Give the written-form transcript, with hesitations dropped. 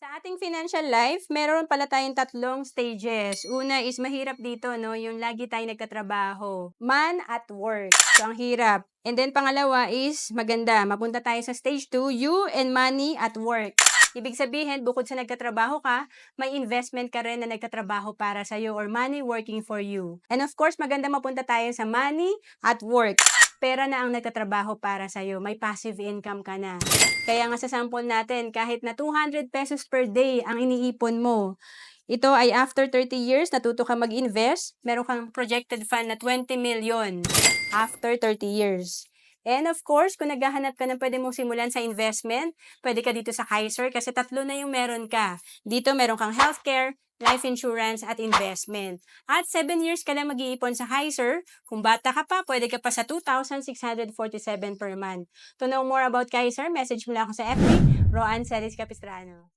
Sa ating financial life, meron pala tayong tatlong stages. Una is mahirap dito, no? Yung lagi tayong nagtatrabaho. Man at work. So, ang hirap. And then, pangalawa is maganda. Mapunta tayo sa stage 2, you and money at work. Ibig sabihin, bukod sa nagtatrabaho ka, may investment ka rin na nagtatrabaho para sa'yo or money working for you. And of course, maganda mapunta tayo sa money at work. Pera na ang nagtatrabaho para sa'yo. May passive income ka na. Kaya nga sa sample natin, kahit na 200 pesos per day ang iniipon mo, ito ay after 30 years, natuto ka mag-invest, meron kang projected fund na 20 million after 30 years. And of course, kung naghahanap ka ng pwede mong simulan sa investment, pwede ka dito sa Kaiser kasi tatlo na yung meron ka. Dito meron kang healthcare, life insurance, at investment. At 7 years ka lang mag-iipon sa Kaiser. Kung bata ka pa, pwede ka pa sa 2,647 per month. To know more about Kaiser, message mo lang ako sa FB, Roan Celis Capistrano.